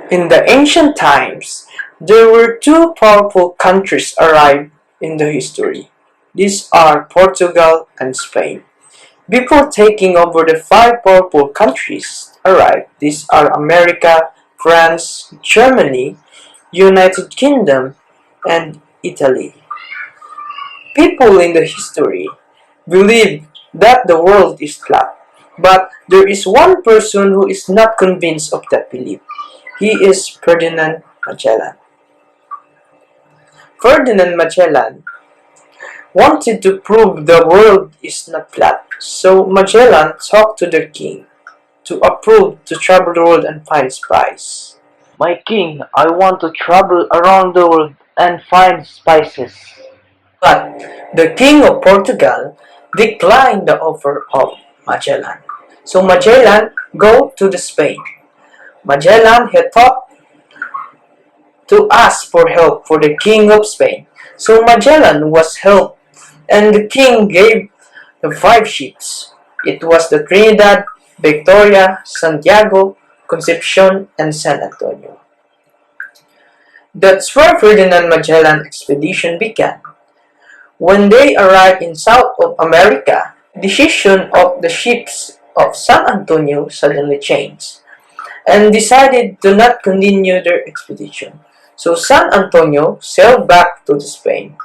In the ancient times, there were two powerful countries arrived in the history. These are Portugal and Spain. Before taking over, the five powerful countries arrived. These are America, France, Germany, United Kingdom, and Italy. People in the history believe that the world is flat, but there is one person who is not convinced of that belief. He is Ferdinand Magellan. Ferdinand Magellan wanted to prove the world is not flat, so Magellan talked to the king to approve to travel the world and find spice. My king, I want to travel around the world and find spices. But the king of Portugal declined the offer of Magellan. So Magellan go to the Spain. Magellan had thought to ask for help for the king of Spain. So Magellan was helped and the king gave the five ships. It was the Trinidad, Victoria, Santiago, Concepcion, and San Antonio. That's where Ferdinand Magellan expedition began. When they arrived in South of America, decision of the ships of San Antonio suddenly changed and decided to not continue their expedition. So San Antonio sailed back to Spain.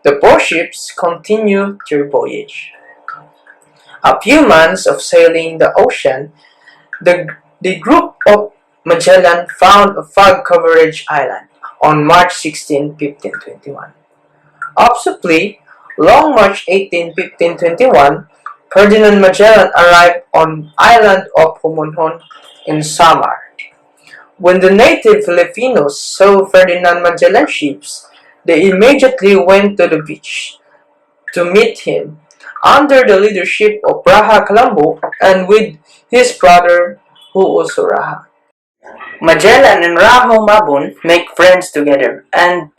The four ships continued their voyage. A few months of sailing the ocean, the group of Magellan found a fog-covered island on March 16, 1521. Obviously, Long March 18, 1521, Ferdinand Magellan arrived on island of Homonhon in Samar. When the native Filipinos saw Ferdinand Magellan's ships, they immediately went to the beach to meet him under the leadership of Raja Colombo and with his brother who also Raja. Magellan and Raja Mabon make friends together and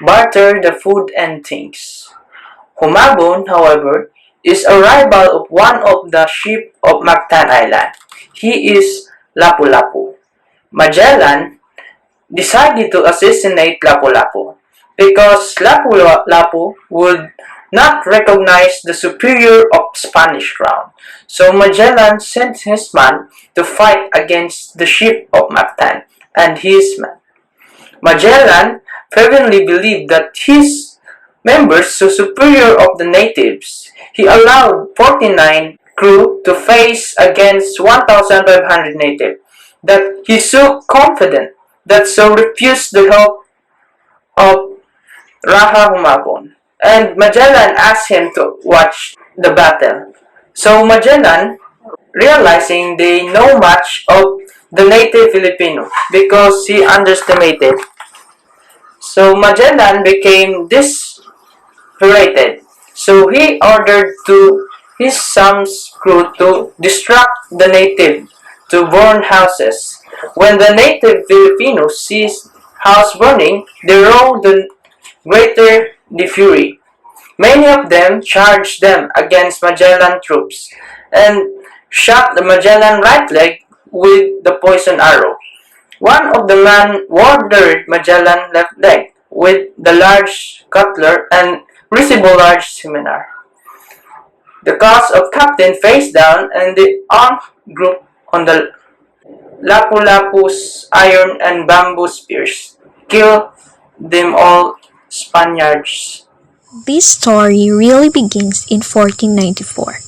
barter the food and things. Humabon, however, is a rival of one of the ship of Mactan Island. He is Lapu-Lapu. Magellan decided to assassinate Lapu-Lapu because Lapu-Lapu would not recognize the superior of Spanish crown. So Magellan sent his man to fight against the ship of Mactan and his men. Magellan fervently believed that his members so superior of the natives. He allowed 49 crew to face against 1,500 natives. That he so confident that so refused the help of Raja Humabon. And Magellan asked him to watch the battle. So Magellan, realizing they know much of the native Filipino because he underestimated. So Magellan became dispirited. So he ordered to his son's crew to distract the native to burn houses. When the native Filipinos sees house burning, they row the greater the fury. Many of them charged them against Magellan troops and shot the Magellan right leg with the poison arrow. One of the men wandered Magellan left leg with the large cutler and received a large seminar. The cause of captain face down and the armed group on the Lapu-Lapu's iron and bamboo spears kill them all Spaniards. This story really begins in 1494,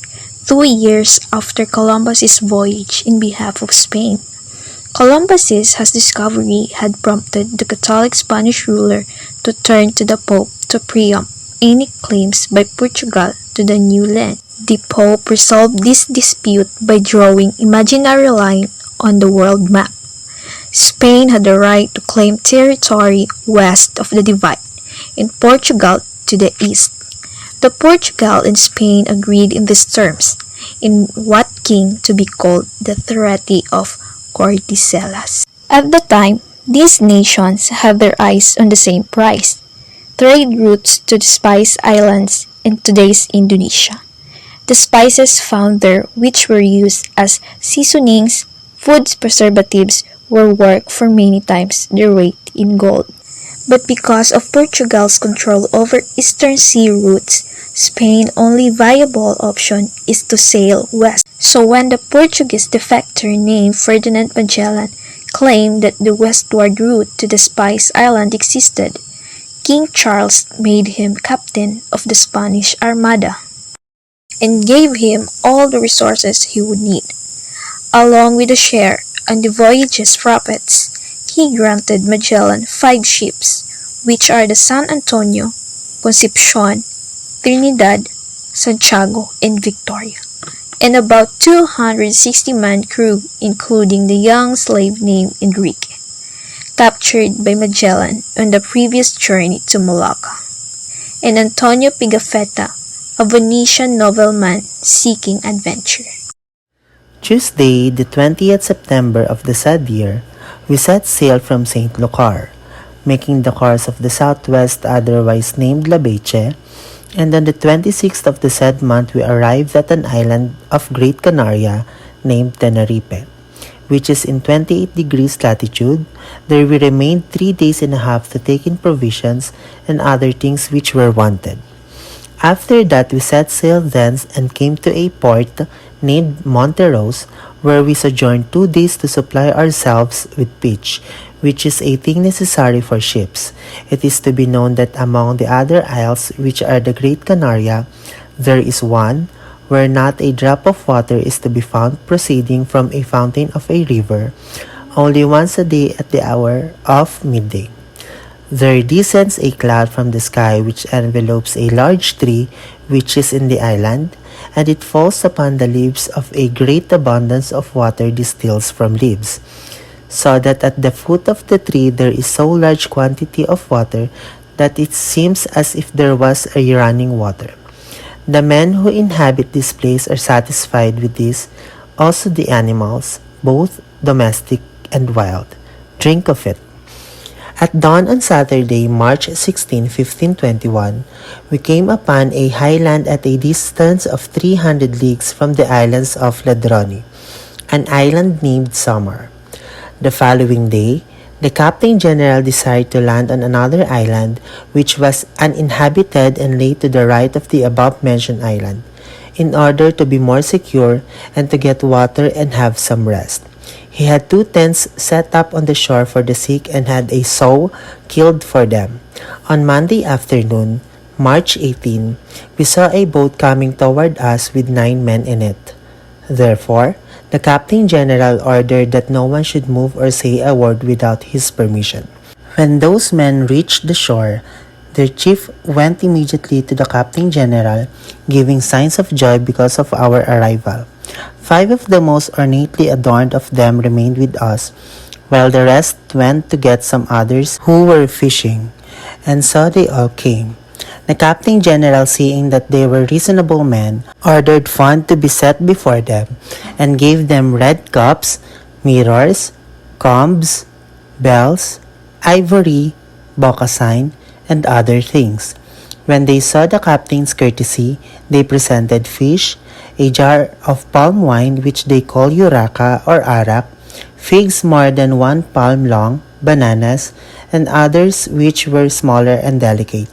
2 years after Columbus's voyage in behalf of Spain. Columbus's discovery had prompted the Catholic Spanish ruler to turn to the Pope to preempt any claims by Portugal to the new land. The Pope resolved this dispute by drawing imaginary line on the world map. Spain had the right to claim territory west of the divide, and Portugal to the east. The Portugal and Spain agreed in these terms, in what came to be called the Treaty of Tordesillas. At the time, these nations have their eyes on the same prize, trade routes to the Spice Islands in today's Indonesia. The spices found there, which were used as seasonings, food preservatives, were worth for many times their weight in gold. But because of Portugal's control over eastern sea routes, Spain's only viable option is to sail west. So when the Portuguese defector named Ferdinand Magellan claimed that the westward route to the Spice Island existed, King Charles made him captain of the Spanish Armada and gave him all the resources he would need. Along with a share on the voyage's profits, he granted Magellan 5 ships, which are the San Antonio, Concepcion, Trinidad, Santiago, and Victoria, and about 260-man crew, including the young slave named Enrique, captured by Magellan on the previous journey to Malacca, and Antonio Pigafetta, a Venetian nobleman seeking adventure. Tuesday, the 20th September of the said year, we set sail from St. Lucar, making the course of the southwest, otherwise named La Beche, and on the 26th of the said month we arrived at an island of Great Canaria named Tenerife, which is in 28 degrees latitude. There we remained 3 days and a half to take in provisions and other things which were wanted. After that we set sail thence and came to a port named Monteros, where we sojourned 2 days to supply ourselves with pitch, which is a thing necessary for ships. It is to be known that among the other isles, which are the Great Canaria, there is one where not a drop of water is to be found proceeding from a fountain of a river, only once a day at the hour of midday. There descends a cloud from the sky which envelopes a large tree which is in the island, and it falls upon the leaves of a great abundance of water distills from leaves, so that at the foot of the tree there is so large quantity of water that it seems as if there was a running water. The men who inhabit this place are satisfied with this, also the animals, both domestic and wild, drink of it. At dawn on Saturday, March 16, 1521, we came upon a highland at a distance of 300 leagues from the islands of Ladroni, an island named Summer. The following day, the Captain General decided to land on another island, which was uninhabited and lay to the right of the above-mentioned island, in order to be more secure and to get water and have some rest. He had 2 tents set up on the shore for the sick and had a sow killed for them. On Monday afternoon, March 18, we saw a boat coming toward us with 9 men in it. Therefore, the Captain General ordered that no one should move or say a word without his permission. When those men reached the shore, their chief went immediately to the Captain General, giving signs of joy because of our arrival. 5 of the most ornately adorned of them remained with us, while the rest went to get some others who were fishing, and so they all came. The Captain General, seeing that they were reasonable men, ordered fun to be set before them, and gave them red cups, mirrors, combs, bells, ivory, bocasine, and other things. When they saw the captain's courtesy, they presented fish, a jar of palm wine which they call yuraca or arak, figs more than 1 palm long, bananas, and others which were smaller and delicate,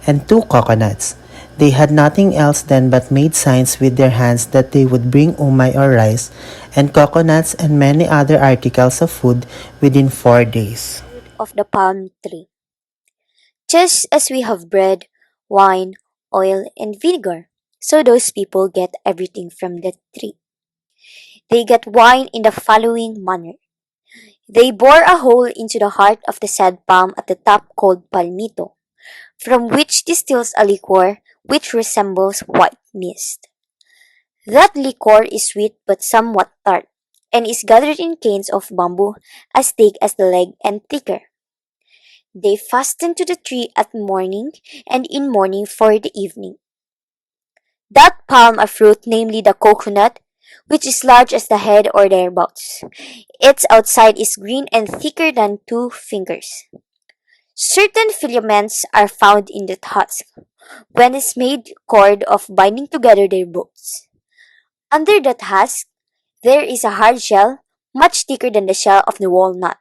and 2 coconuts. They had nothing else then but made signs with their hands that they would bring umay or rice, and coconuts and many other articles of food within 4 days. Of the palm tree. Just as we have bread, wine, oil, and vinegar, so those people get everything from the tree. They get wine in the following manner. They bore a hole into the heart of the said palm at the top called palmito, from which distills a liquor which resembles white mist. That liquor is sweet but somewhat tart, and is gathered in canes of bamboo as thick as the leg and thicker. They fasten to the tree at morning, and in morning for the evening. That palm a fruit, namely the coconut, which is large as the head or thereabouts. Its outside is green and thicker than 2 fingers. Certain filaments are found in the husk, when is made cord of binding together their bones. Under that husk there is a hard shell, much thicker than the shell of the walnut,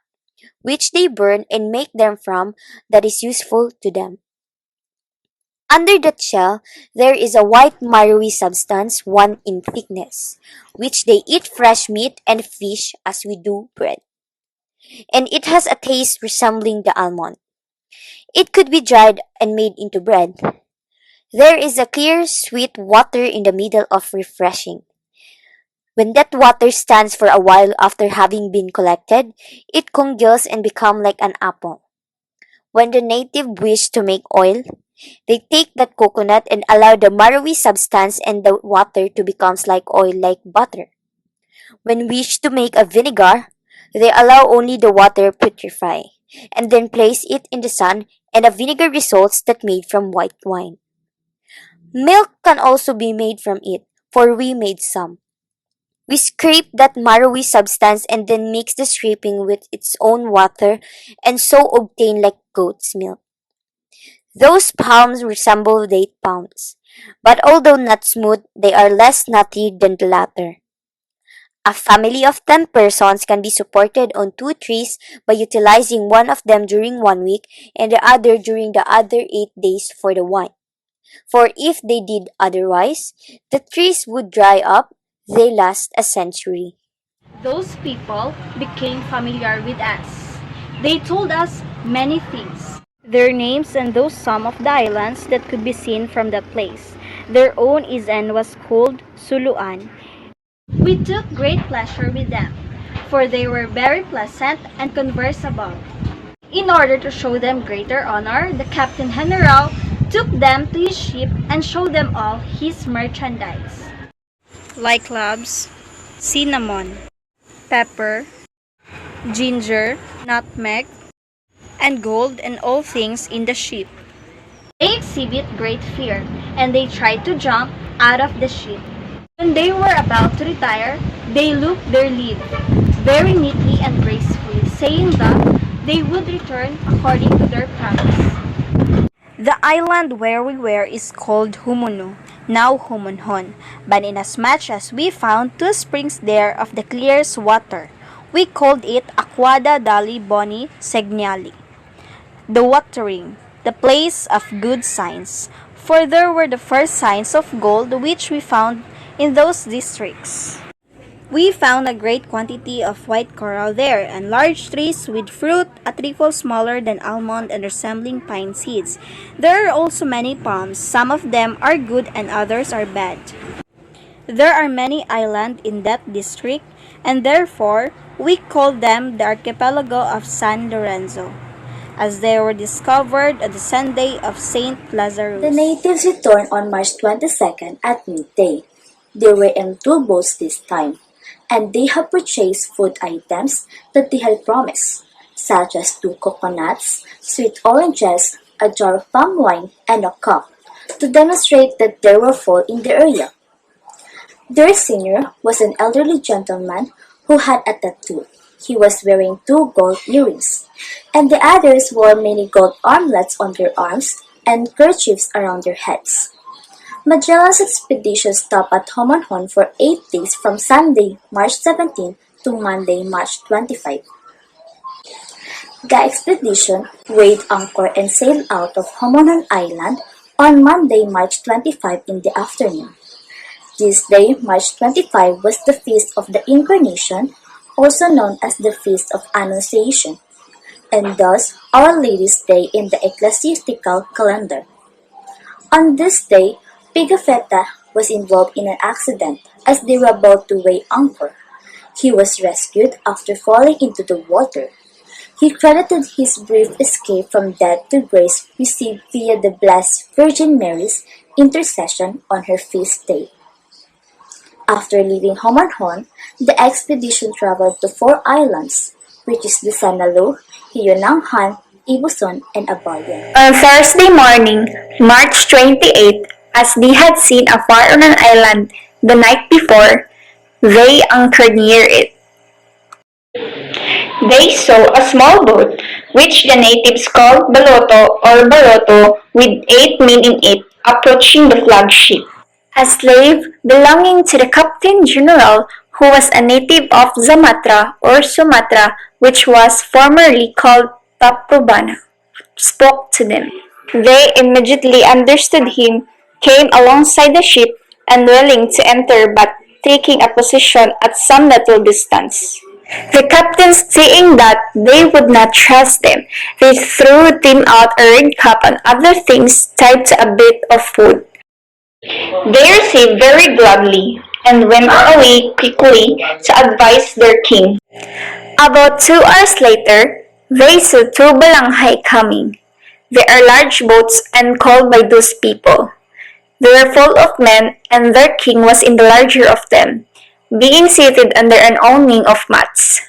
which they burn and make them from that is useful to them. Under that shell, there is a white marrowy substance 1 in thickness, which they eat fresh meat and fish as we do bread. And it has a taste resembling the almond. It could be dried and made into bread. There is a clear, sweet water in the middle of refreshing. When that water stands for a while after having been collected, it congeals and becomes like an apple. When the native wish to make oil, they take that coconut and allow the marrowy substance and the water to become like oil like butter. When wish to make a vinegar, they allow only the water putrefy, and then place it in the sun and a vinegar results that made from white wine. Milk can also be made from it, for we made some. We scrape that marrowy substance and then mix the scraping with its own water and so obtain like goat's milk. Those palms resemble date palms, but although not smooth, they are less nutty than the latter. A family of 10 persons can be supported on 2 trees by utilizing one of them during 1 week and the other during the other 8 days for the wine. For if they did otherwise, the trees would dry up, they last a century. Those people became familiar with us. They told us many things. Their names and those some of the islands that could be seen from that place. Their own island was called Suluan. We took great pleasure with them, for they were very pleasant and conversable. In order to show them greater honor, the Captain General took them to his ship and showed them all his merchandise, like cloves, cinnamon, pepper, ginger, nutmeg, and gold and all things in the ship. They exhibit great fear, and they tried to jump out of the ship. When they were about to retire, they looped their lead very neatly and gracefully, saying that they would return according to their promise. The island where we were is called Humunu, now Humunhon, but inasmuch as we found 2 springs there of the clearest water, we called it Aquada Dali Boni Segnali, the watering, the place of good signs, for there were the first signs of gold which we found in those districts. We found a great quantity of white coral there, and large trees with fruit, a trifle smaller than almond and resembling pine seeds. There are also many palms, some of them are good and others are bad. There are many islands in that district, and therefore we called them the archipelago of San Lorenzo, as they were discovered on the Sunday of Saint Lazarus. The natives returned on March 22nd at midday. They were in 2 boats this time, and they had purchased food items that they had promised, such as 2 coconuts, sweet oranges, a jar of palm wine, and a cup, to demonstrate that they were full in the area. Their senior was an elderly gentleman who had a tattoo. He was wearing 2 gold earrings, and the others wore many gold armlets on their arms and kerchiefs around their heads. Magellan's expedition stopped at Homonhon for 8 days from Sunday, March 17 to Monday, March 25. The expedition weighed anchor and sailed out of Homonhon Island on Monday, March 25 in the afternoon. This day, March 25, was the Feast of the Incarnation, also known as the Feast of Annunciation, and thus Our Lady's Day in the ecclesiastical calendar. On this day, Pigafetta was involved in an accident as they were about to weigh anchor. He was rescued after falling into the water. He credited his brief escape from death to grace received via the Blessed Virgin Mary's intercession on her feast day. After leaving Homonhon, the expedition traveled to 4 islands, which is the Sanalo, Hiyonanghan, Ibuson, and Abayan. On Thursday morning, March 28, as they had seen afar on an island the night before, they anchored near it. They saw a small boat, which the natives called Baloto or Baroto, with 8 men in it, approaching the flagship. A slave belonging to the Captain General, who was a native of Zamatra or Sumatra, which was formerly called Taprobana, spoke to them. They immediately understood him, came alongside the ship, and willing to enter but taking a position at some little distance. The captains, seeing that they would not trust them, they threw them out a red cap and other things tied to a bit of wood. They received very gladly, and went away quickly to advise their king. About 2 hours later, they saw two balanghay coming. They are large boats and called by those people. They were full of men, and their king was in the larger of them, being seated under an awning of mats.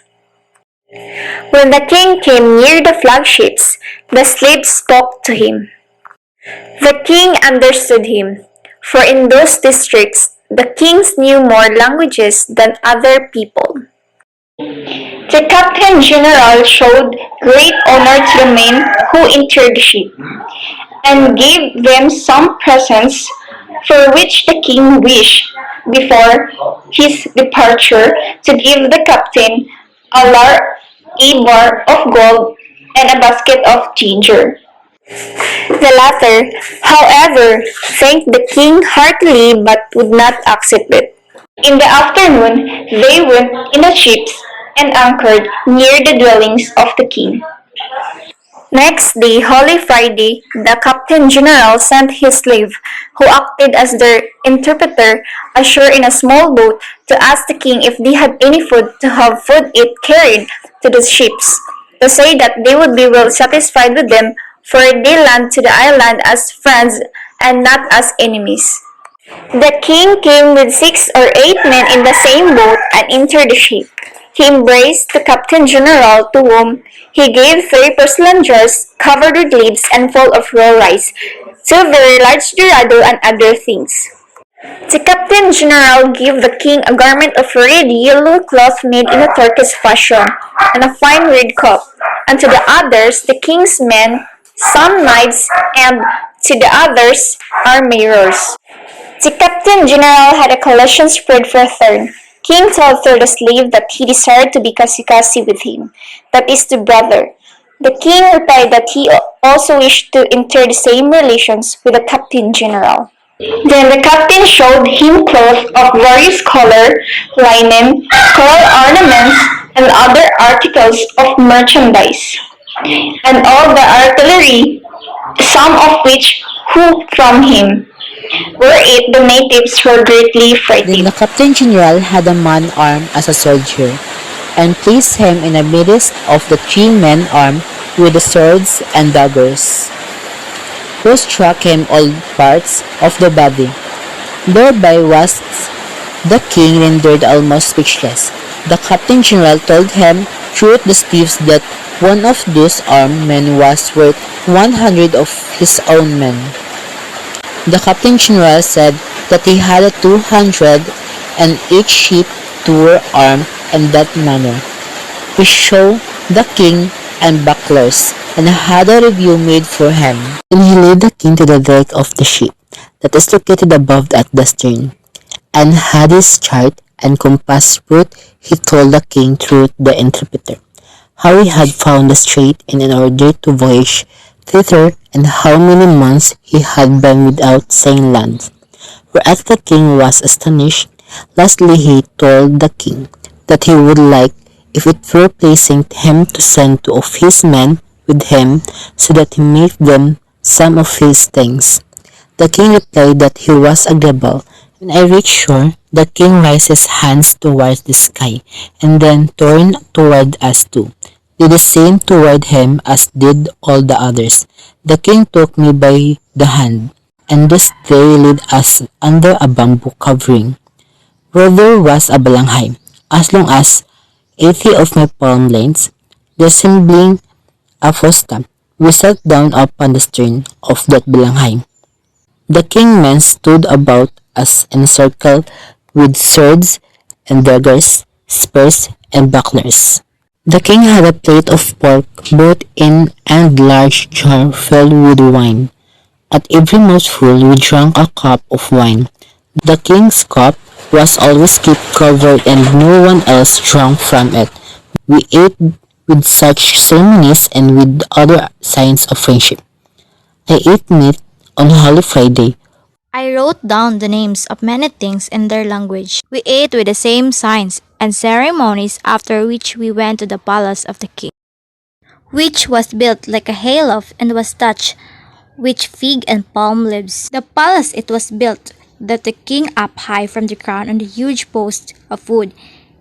When the king came near the flagships, the slaves spoke to him. The king understood him, for in those districts the kings knew more languages than other people. The captain general showed great honor to the men who entered the ship, and gave them some presents for which the king wished, before his departure, to give the captain a bar of gold and a basket of ginger. The latter, however, thanked the king heartily but would not accept it. In the afternoon, they went in the ships and anchored near the dwellings of the king. Next day, Holy Friday, the Captain General sent his slave, who acted as their interpreter, ashore in a small boat to ask the king if they had any food to have food it carried to the ships, to say that they would be well satisfied with them, for they land to the island as friends and not as enemies. The king came with 6 or 8 men in the same boat and entered the ship. He embraced the captain general, to whom he gave 3 porcelain jars covered with leaves and full of raw rice, 2 very large dorado, and other things. The captain general gave the king a garment of red yellow cloth made in a Turkish fashion, and a fine red cup, and to the others, the king's men, some knives, and to the others, armorers. The captain general had a collation spread for a turn. King told through the slave that he desired to be kasi-kasi with him, that is, to brother. The king replied that he also wished to enter the same relations with the captain general. Then the captain showed him clothes of various color, linen, coral ornaments, and other articles of merchandise, and all the artillery, some of which who from him. Whereat the natives were greatly Then frightened. the Captain General had a man armed as a soldier, and placed him in the midst of the 3 men armed with the swords and daggers, who struck him all parts of the body. Thereby was the king rendered almost speechless. The Captain General told him through the slaves that one of those armed men was worth 100 of his own men. The Captain General said that he had 200, and each ship were armed in that manner. He showed the king and bucklers, and had a review made for him. Then he led the king to the deck of the ship, that is located above at the stern, and had his chart and compass route. He told the king through the interpreter how he had found the strait in order to voyage thither, and how many months he had been without seeing land. Whereat the king was astonished. Lastly he told the king that he would like, if it were pleasing him, to send 2 of his men with him, so that he make them some of his things. The king replied that he was agreeable. When I reached shore, the king raised his hands towards the sky, and then turned toward us too, did the same toward him as did all the others. The king took me by the hand, and thus they led us under a bamboo covering, where there was a balanghay, as long as 80 of my palm lengths, resembling a fosta. We sat down upon the stern of that balanghay. The king men stood about us in a circle with swords and daggers, spears, and bucklers. The king had a plate of pork brought in and large jar filled with wine. At every mouthful we drank a cup of wine. The king's cup was always kept covered and no one else drank from it. We ate with such ceremonies and with other signs of friendship. I ate meat on Holy Friday. I wrote down the names of many things in their language. We ate with the same signs and ceremonies, after which we went to the palace of the king, which was built like a hayloft and was touched with fig and palm leaves. The palace it was built that the king up high from the crown on the huge post of wood,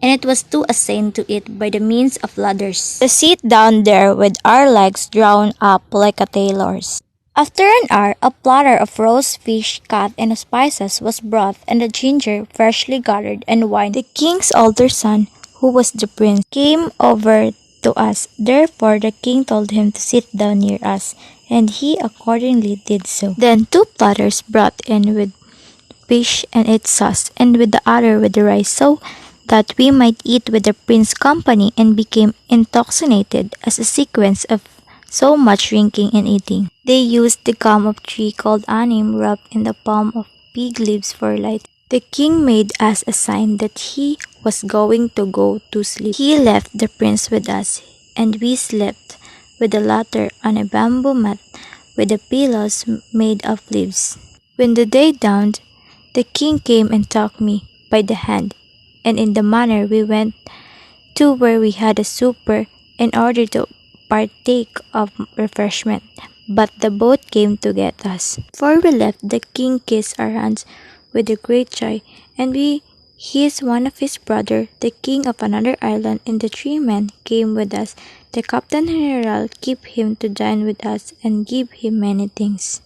and it was to ascend to it by the means of ladders, to sit down there with our legs drawn up like a tailor's. After an hour, a platter of roast fish cut and spices was brought, and the ginger freshly gathered and wine. The king's older son, who was the prince, came over to us. Therefore the king told him to sit down near us, and he accordingly did so. Then two platters brought in with fish and its sauce, and with the other with the rice, so that we might eat with the prince's company, and became intoxicated as a sequence of so much drinking and eating. They used the gum of tree called anim wrapped in the palm of fig leaves for light. The king made us a sign that he was going to go to sleep. He left the prince with us, and we slept with the latter on a bamboo mat with the pillows made of leaves. When the day dawned, the king came and took me by the hand, and in the manner we went to where we had a supper in order to partake of refreshment. But the boat came to get us. Before we left, the king kissed our hands with a great joy, and he is one of his brother, the king of another island, and the three men came with us. The captain general kept him to dine with us and give him many things.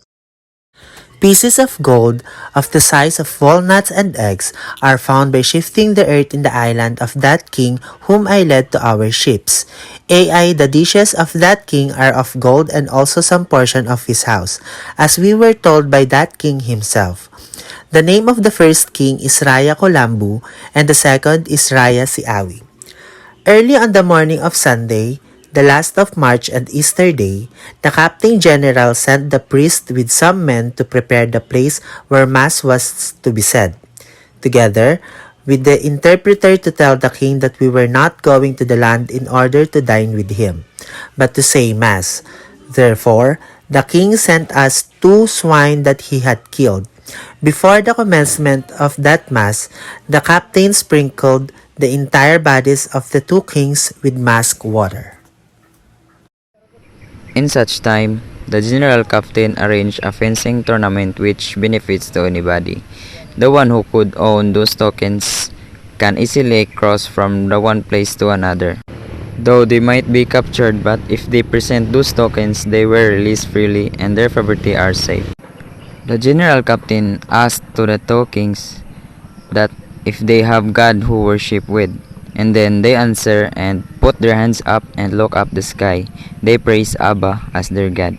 Pieces of gold of the size of walnuts and eggs are found by shifting the earth in the island of that king whom I led to our ships. The dishes of that king are of gold and also some portion of his house, as we were told by that king himself. The name of the first king is Raya Kolambu and the second is Raya Siawi. Early on the morning of Sunday, the last of March and Easter Day, the Captain General sent the priest with some men to prepare the place where Mass was to be said, together with the interpreter to tell the king that we were not going to the land in order to dine with him, but to say Mass. Therefore, the king sent us 2 swine that he had killed. Before the commencement of that Mass, the captain sprinkled the entire bodies of the 2 kings with mask water. In such time, the general captain arranged a fencing tournament which benefits to anybody. The one who could own those tokens can easily cross from the one place to another. Though they might be captured, but if they present those tokens, they were released freely and their property are safe. The general captain asked to the 2 kings that if they have God who worship with, and then they answer and put their hands up and look up the sky. They praise Abba as their God.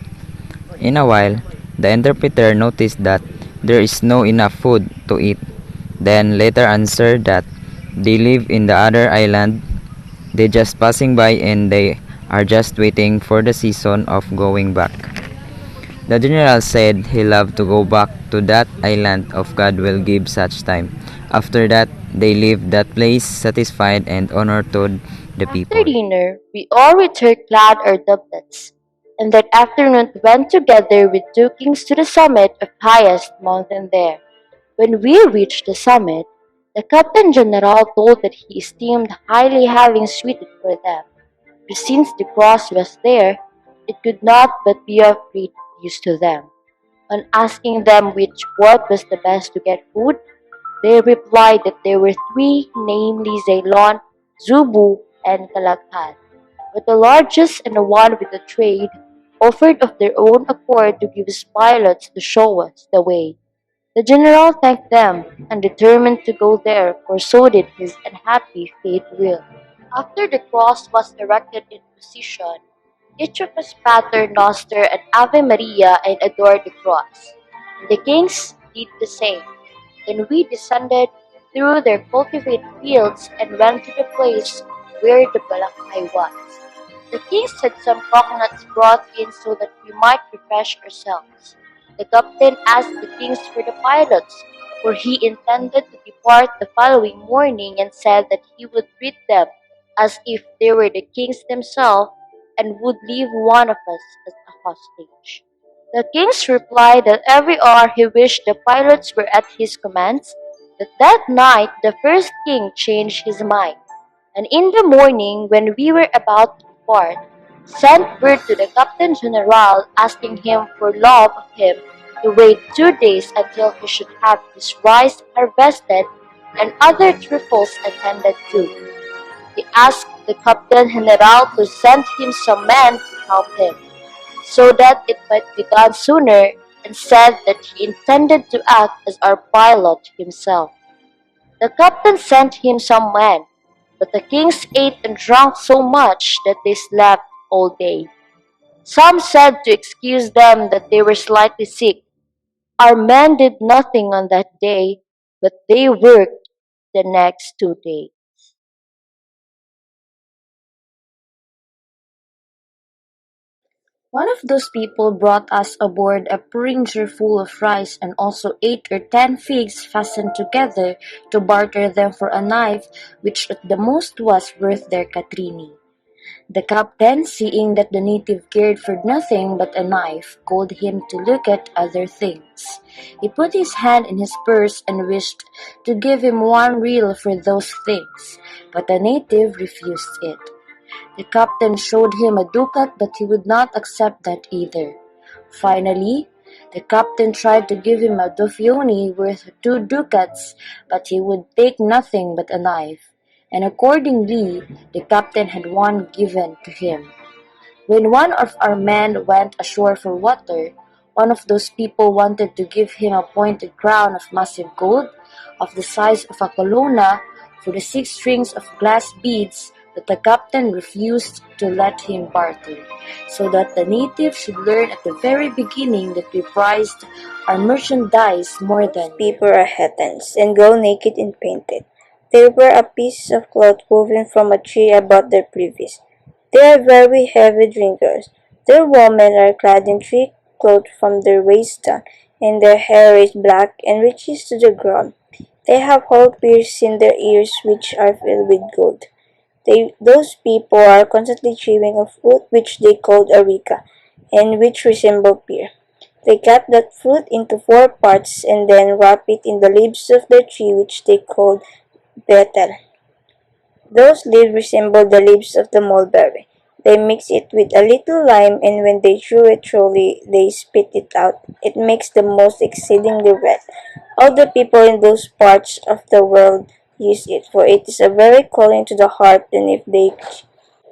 In a while, the interpreter noticed that there is no enough food to eat. Then later answered that they live in the other island. They just passing by and they are just waiting for the season of going back. The general said he loved to go back to that island of God will give such time. After that, they leave that place satisfied and honored to the people. After dinner, we all returned clad our doublets, and that afternoon went together with 2 kings to the summit of highest mountain there. When we reached the summit, the Captain General told that he esteemed highly having suited for them, but since the cross was there, it could not but be of great use to them. On asking them which port was the best to get food, they replied that there were three, namely Ceylon, Zubu, and Calacan, but the largest and the one with the trade offered of their own accord to give us pilots to show us the way. The general thanked them and determined to go there, for so did his unhappy fate will. After the cross was erected in position, each of us pattered Noster and Ave Maria and adored the cross. And the kings did the same. Then we descended through their cultivated fields and went to the place where the Balakay was. The kings had some coconuts brought in so that we might refresh ourselves. The captain asked the kings for the pilots, for he intended to depart the following morning and said that he would treat them as if they were the kings themselves and would leave one of us as a hostage. The kings replied that every hour he wished the pilots were at his commands, but that night the first king changed his mind, and in the morning when we were about to depart, sent word to the Captain General asking him for love of him to wait 2 days until he should have his rice harvested and other trifles attended to. He asked the Captain General to send him some men to help him, so that it might be done sooner, and said that he intended to act as our pilot himself. The captain sent him some men, but the kings ate and drank so much that they slept all day. Some said to excuse them that they were slightly sick. Our men did nothing on that day, but they worked the next 2 days. One of those people brought us aboard a porringer full of rice and also 8 or 10 figs fastened together to barter them for a knife which at the most was worth their quattrini. The captain, seeing that the native cared for nothing but a knife, called him to look at other things. He put his hand in his purse and wished to give him 1 real for those things, but the native refused it. The captain showed him a ducat, but he would not accept that either. Finally, the captain tried to give him a doffioni worth 2 ducats, but he would take nothing but a knife, and accordingly the captain had one given to him. When one of our men went ashore for water, one of those people wanted to give him a pointed crown of massive gold, of the size of a colonna, for the 6 strings of glass beads, but the captain refused to let him barter, so that the natives should learn at the very beginning that we prized our merchandise more than People are heathens, and go naked and painted. They wear a piece of cloth woven from a tree about their pelvis. They are very heavy drinkers. Their women are clad in tree cloth from their waist down, and their hair is black and reaches to the ground. They have holes pierced in their ears which are filled with gold. Those people are constantly chewing a fruit which they call areca, and which resemble pear. They cut that fruit into 4 parts and then wrap it in the leaves of the tree which they call betel. Those leaves resemble the leaves of the mulberry. They mix it with a little lime, and when they chew it thoroughly, they spit it out. It makes the most exceedingly red. All the people in those parts of the world use it, for it is a very calling to the heart, and if they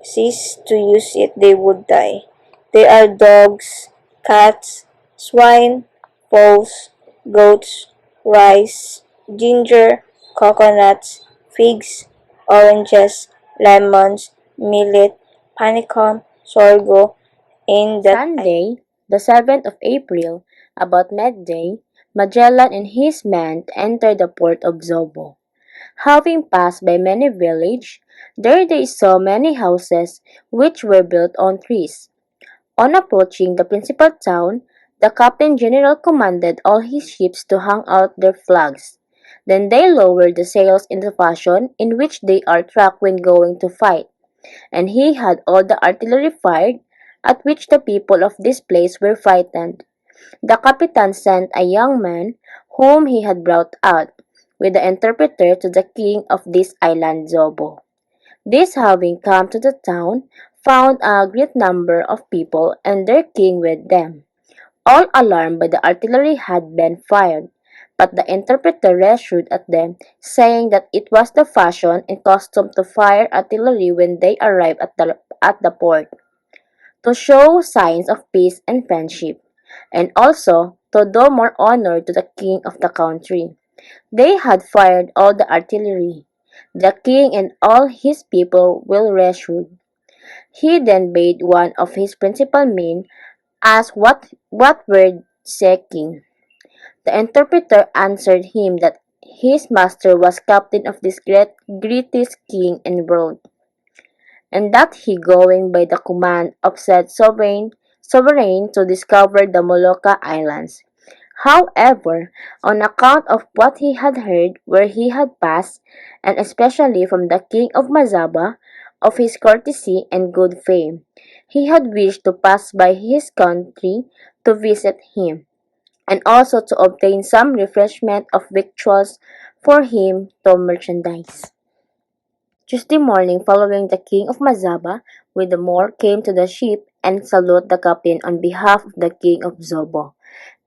cease to use it, they would die. They are dogs, cats, swine, fowls, goats, rice, ginger, coconuts, figs, oranges, lemons, millet, panicum, sorgo, and that Sunday, the 7th of April, about midday, Magellan and his men entered the port of Zobo. Having passed by many villages, there they saw many houses which were built on trees. On approaching the principal town, the Captain General commanded all his ships to hang out their flags. Then they lowered the sails in the fashion in which they are tracked when going to fight, and he had all the artillery fired, at which the people of this place were frightened. The Capitan sent a young man, whom he had brought out, with the interpreter to the king of this island Zobo. This having come to the town, found a great number of people and their king with them. All alarmed by the artillery had been fired, but the interpreter reassured at them, saying that it was the fashion and custom to fire artillery when they arrived at the port, to show signs of peace and friendship, and also to do more honor to the king of the country. They had fired all the artillery. The king and all his people were reassured. He then bade one of his principal men ask what word seeking. The interpreter answered him that his master was captain of this greatest king in the world, and that he going by the command of said sovereign to discover the Molucca Islands. However, on account of what he had heard where he had passed, and especially from the king of Mazaba, of his courtesy and good fame, he had wished to pass by his country to visit him, and also to obtain some refreshment of victuals for him to merchandise. Tuesday morning following, the king of Mazaba with the Moor came to the ship and saluted the captain on behalf of the king of Zobo,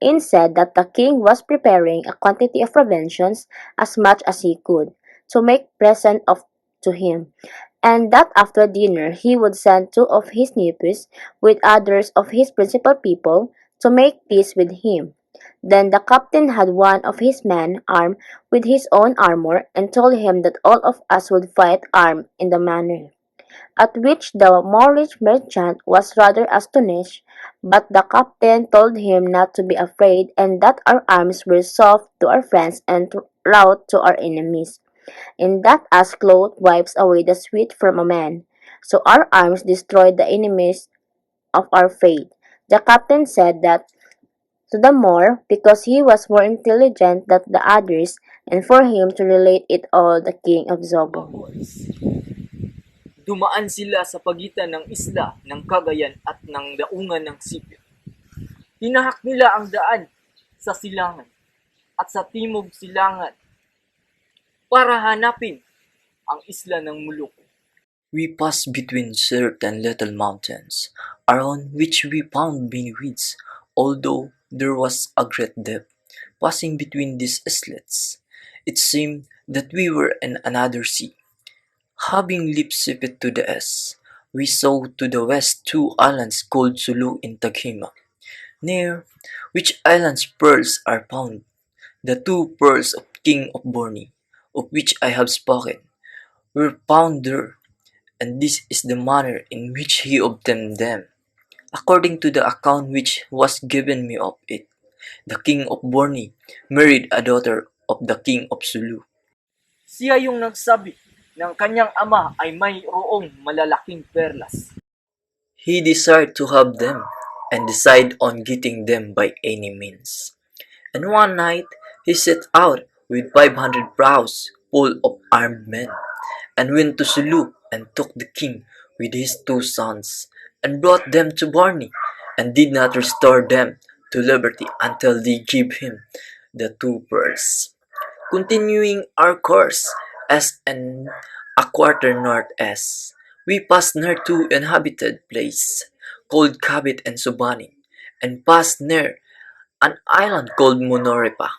and said that the king was preparing a quantity of provisions, as much as he could, to make present of to him, and that after dinner he would send two of his nephews, with others of his principal people, to make peace with him. Then the captain had one of his men armed with his own armor, and told him that all of us would fight armed in the manner. At which the Moorish merchant was rather astonished, but the captain told him not to be afraid, and that our arms were soft to our friends and loud to our enemies, and that as cloth wipes away the sweat from a man, so our arms destroyed the enemies of our faith. The captain said that to the Moor, because he was more intelligent than the others, and for him to relate it all the king of Zobo. Dumaan sila sa pagitan ng isla ng Cagayan at ng daungan ng Sipil. Tinahak nila ang daan sa silangan at sa timog silangan para hanapin ang isla ng Molucco. We passed between certain little mountains, around which we found many weeds, although there was a great depth. Passing between these islets, it seemed that we were in another sea. Having leaped Sipit to the east, we saw to the west two islands called Sulu and Taghima, near which islands pearls are found, the two pearls of King of Borneo, of which I have spoken, were found there, and this is the manner in which he obtained them. According to the account which was given me of it, the king of Borneo married a daughter of the king of Sulu. Siya yung nagsabi ng kanyang ama ay mayroong malalaking perlas. He desired to have them, and decided on getting them by any means. And one night he set out with 500 praus full of armed men, and went to Sulu and took the king with his two sons, and brought them to Barney, and did not restore them to liberty until they gave him the two pearls. Continuing our course as in a quarter northeast, we passed near two inhabited place called Kabit and Subani, and passed near an island called Monoripa.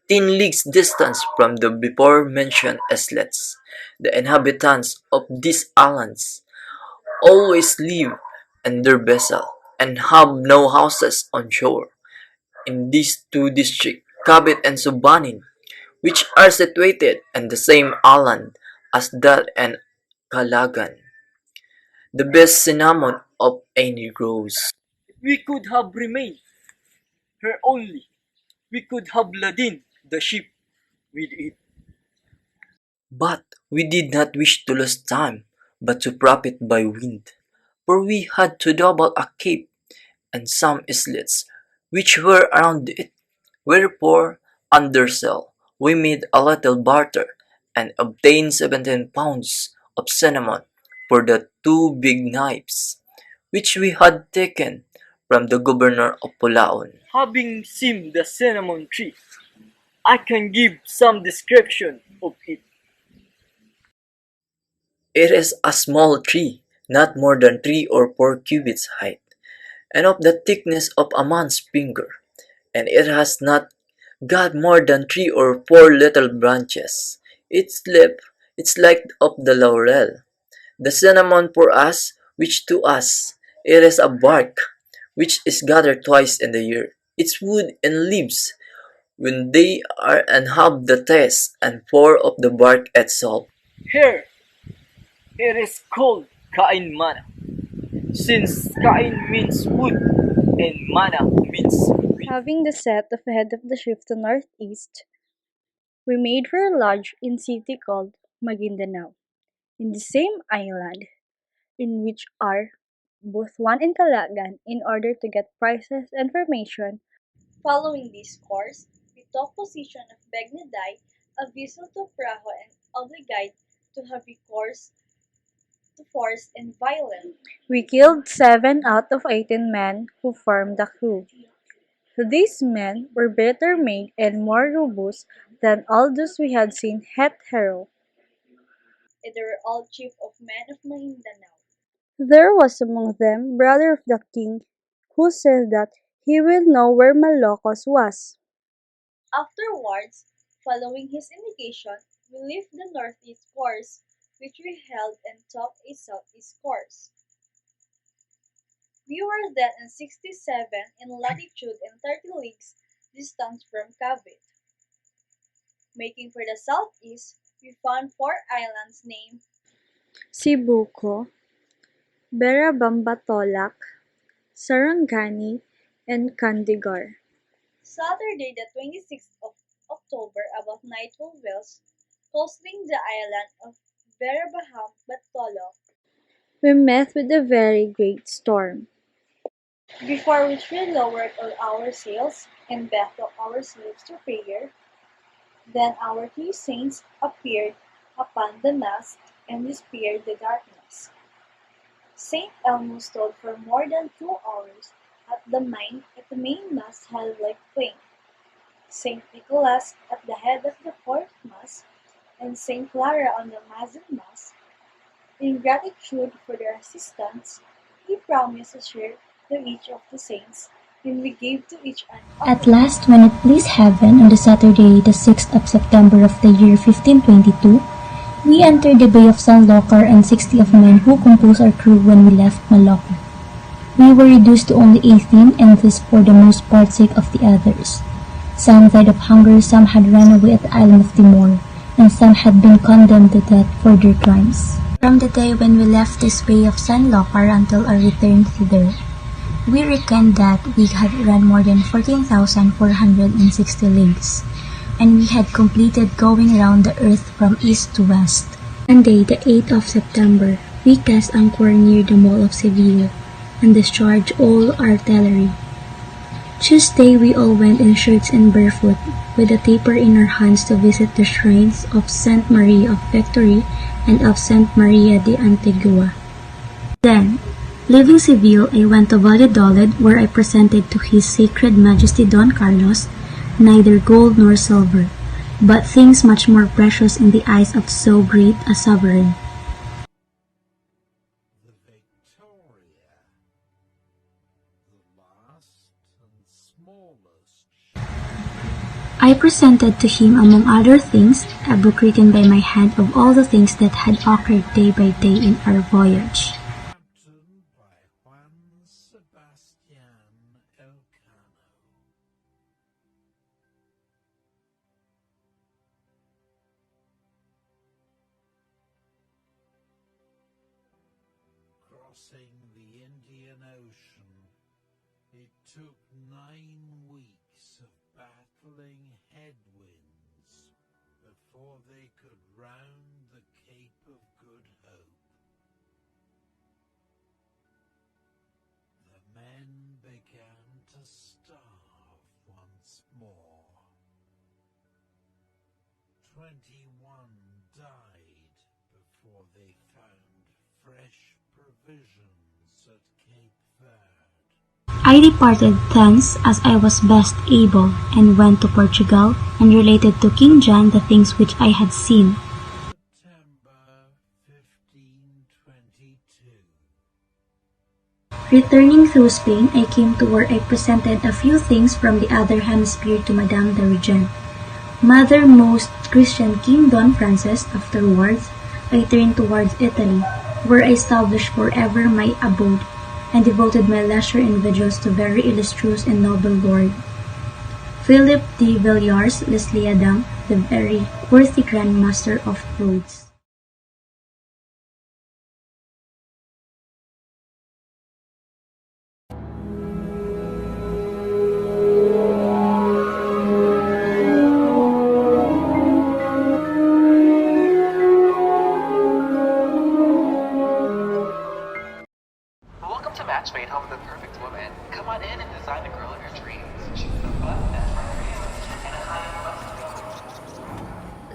10 leagues distance from the before mentioned islets. The inhabitants of these islands always live in their vessel, and have no houses on shore. In these two districts, Kabit and Subanin, which are situated in the same island as that and Calagan, the best cinnamon of any grows. If we could have remained here only, we could have laden the ship with it. But we did not wish to lose time, but to profit by wind, for we had to double a cape and some islets which were around it. Wherefore, under sail, we made a little barter, and obtained 17 pounds of cinnamon for the two big knives, which we had taken from the governor of Pulaon. Having seen the cinnamon tree, I can give some description of it. It is a small tree, not more than 3 or 4 cubits height, and of the thickness of a man's finger, and it has not got more than 3 or 4 little branches. Its lip is like of the laurel. The cinnamon for us, which to us it is a bark, which is gathered twice in the year. Its wood and leaves, when they are and have the taste and pour of the bark itself. Here, it is called Kain Mana, since Kain means wood and Mana means wind. Having the set of ahead of the ship to northeast, we made for a lodge in city called Maguindanao, in the same island, in which are both one and Calagan, in order to get prices and information Following this course, we took position of Begneday, a vessel to Praho and obliged to have recourse to force and violence. We killed 7 out of 18 men who formed the crew. These men were better made and more robust than all those we had seen at Hero. And they were all chief of men of Mindanao. There was among them brother of the king, who said that he will know where Malocos was. Afterwards, following his indication, we left the northeast course, which we held, and took a southeast course. We were then in 67 in latitude and 30 leagues distance from Cavite. Making for the southeast, we found 4 islands named Sibuko, Berabambatolak, Sarangani, and Kandigar. Saturday, the 26th of October, about nightfall wells, coasting the island of Verabaham Batolo, We met with a very great storm. before which we lowered all our sails and bathed ourselves to prayer. Then our 3 saints appeared upon the mast and dispelled the darkness. Saint Elmo stood for more than 2 hours at the mainmast held like flame. Saint Nicholas at the head of the fourth mast, and Saint Clara on the mizzenmast. In gratitude for their assistance, he promised a share to each of the saints, and we gave to each an At last, when it pleased heaven, on the Saturday, the 6th of September of the year 1522, we entered the Bay of San Locar and 60 of men who composed our crew when we left Malacca. We were reduced to only 18, and this for the most part sake of the others. Some died of hunger, some had run away at the island of Timor, and some had been condemned to death for their crimes. From the day when we left this Bay of San Locar until our return thither, we reckoned that we had run more than 14,460 leagues, and we had completed going round the earth from east to west. Monday, the 8th of September, we cast anchor near the mall of Seville, and discharged all artillery. Tuesday, we all went in shirts and barefoot, with a taper in our hands to visit the shrines of Saint Maria of Victory and of Saint Maria de Antigua. Then, leaving Seville, I went to Valladolid, where I presented to His Sacred Majesty Don Carlos neither gold nor silver, but things much more precious in the eyes of so great a sovereign. I presented to him, among other things, a book written by my hand of all the things that had occurred day by day in our voyage. Crossing the Indian Ocean, it took 9 weeks of battling headwinds before they could round the Cape of Good Hope. The men began to starve once more. 21 died before they found fresh provisions at Cape Verde. I departed thence as I was best able, and went to Portugal, and related to King John the things which I had seen. September 1522. Returning through Spain, I came to where I presented a few things from the other hemisphere to Madame the Regent. Mother Most Christian King Don Francis. Afterwards, I turned towards Italy, where I established forever my abode, and devoted my leisure and vigils to very illustrious and noble lord Philip de Villiers Leslie-Adam, the very worthy Grand Master of Rhodes. Welcome to Matchmade, home of the perfect woman. Come on in and design the girl of your dreams.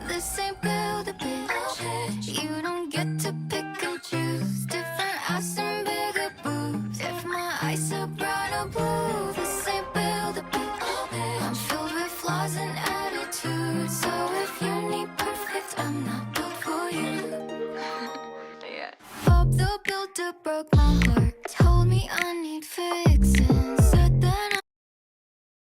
This ain't build a bitch. You don't get to pick and choose. Different ass and bigger boobs. If my eyes are brown or blue, this ain't build a bitch. I'm filled with flaws and attitudes. So if you need perfect, I'm not built for you. Bob the Builder broke my heart. Told me I need fixing.